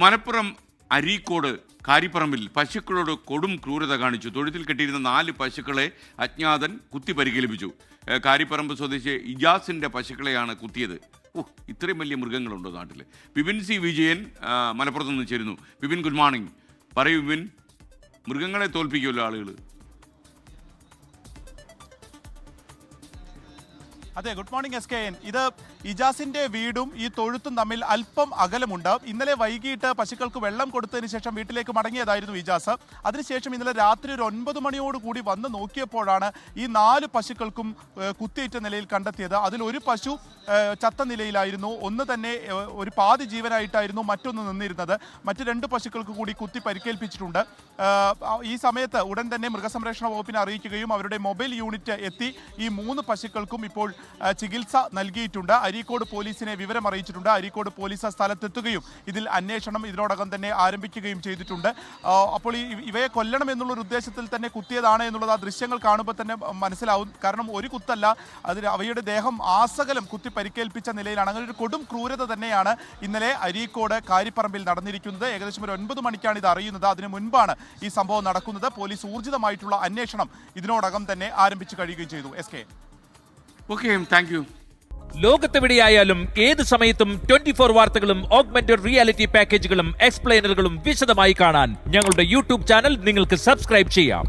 മലപ്പുറം അരീക്കോട് കാരിപ്പറമ്പിൽ പശുക്കളോട് കൊടും ക്രൂരത കാണിച്ചു. തൊഴുത്തിൽ കെട്ടിയിരുന്ന 4 പശുക്കളെ അജ്ഞാതൻ കുത്തി പരിക്കേൽപ്പിച്ചു. കാരിപ്പറമ്പ് സ്വദേശി ഇജാസിൻ്റെ പശുക്കളെയാണ് കുത്തിയത്. ഇത്രയും വലിയ മൃഗങ്ങളുണ്ടോ നാട്ടിൽ? വിപിൻ സി വിജയൻ മലപ്പുറത്ത് നിന്ന് ചേരുന്നു. Vipin, good morning. പറയൂ വിപിൻ, മൃഗങ്ങളെ തോൽപ്പിക്കുമല്ലോ ആളുകൾ. അതെ, ഗുഡ് മോർണിംഗ് SKN. ഇത് ഇജാസിന്റെ വീടും ഈ തൊഴുത്തും തമ്മിൽ അല്പം അകലമുണ്ട്. ഇന്നലെ വൈകിട്ട് പശുക്കൾക്ക് വെള്ളം കൊടുത്തതിന് ശേഷം വീട്ടിലേക്ക് മടങ്ങിയതായിരുന്നു ഇജാസ്. അതിനുശേഷം ഇന്നലെ രാത്രി ഒരു 9 മണിയോടുകൂടി വന്ന് നോക്കിയപ്പോഴാണ് ഈ 4 പശുക്കൾക്കും കുത്തിയേറ്റ നിലയിൽ കണ്ടെത്തിയത്. അതിൽ ഒരു പശു ചത്ത നിലയിലായിരുന്നു. ഒന്ന് തന്നെ ഒരു പാതി ജീവനായിട്ടായിരുന്നു മറ്റൊന്ന് നിന്നിരുന്നത്. മറ്റ് 2 പശുക്കൾക്ക് കൂടി കുത്തി പരിക്കേൽപ്പിച്ചിട്ടുണ്ട്. ഈ സമയത്ത് ഉടൻ തന്നെ മൃഗസംരക്ഷണ വകുപ്പിനെ അറിയിക്കുകയും അവരുടെ മൊബൈൽ യൂണിറ്റ് എത്തി ഈ 3 പശുക്കൾക്കും ഇപ്പോൾ ചികിത്സ നൽകിയിട്ടുണ്ട്. അരീക്കോട് പോലീസിനെ വിവരം അറിയിച്ചിട്ടുണ്ട്. അരീക്കോട് പോലീസ് സ്ഥലത്തെത്തുകയും ഇതിൽ അന്വേഷണം ഇതിനോടകം തന്നെ ആരംഭിക്കുകയും ചെയ്തിട്ടുണ്ട്. അപ്പോൾ ഇവയെ കൊല്ലണം എന്നുള്ളൊരു ഉദ്ദേശത്തിൽ തന്നെ കുത്തിയതാണ് എന്നുള്ളത് ആ ദൃശ്യങ്ങൾ കാണുമ്പോൾ തന്നെ മനസ്സിലാവും. കാരണം ഒരു കുത്തല്ല, അവയുടെ ദേഹം ആസകലം കുത്തി പരിക്കേൽപ്പിച്ച നിലയിലാണ്. അങ്ങനെ ഒരു കൊടും ക്രൂരത തന്നെയാണ് ഇന്നലെ അരീക്കോട് കാരിപ്പറമ്പിൽ നടന്നിരിക്കുന്നത്. ഏകദേശം ഒരു 9 മണിക്കാണ് ഇത് അറിയുന്നത്. അതിനു മുൻപാണ് ഈ സംഭവം നടക്കുന്നത്. പോലീസ് ഊർജിതമായിട്ടുള്ള അന്വേഷണം ഇതിനോടകം തന്നെ ആരംഭിച്ചു കഴിയുകയും ചെയ്തു. SK. Okay, thank you. ലോകത്തെവിടെയായാലും ഏത് സമയത്തും 24 വാർത്തകളും ഓഗ്മെന്റഡ് റിയാലിറ്റി പാക്കേജുകളും എക്സ്പ്ലെയിനറുകളും വിശദമായി കാണാൻ ഞങ്ങളുടെ യൂട്യൂബ് ചാനൽ നിങ്ങൾക്ക് സബ്സ്ക്രൈബ് ചെയ്യാം.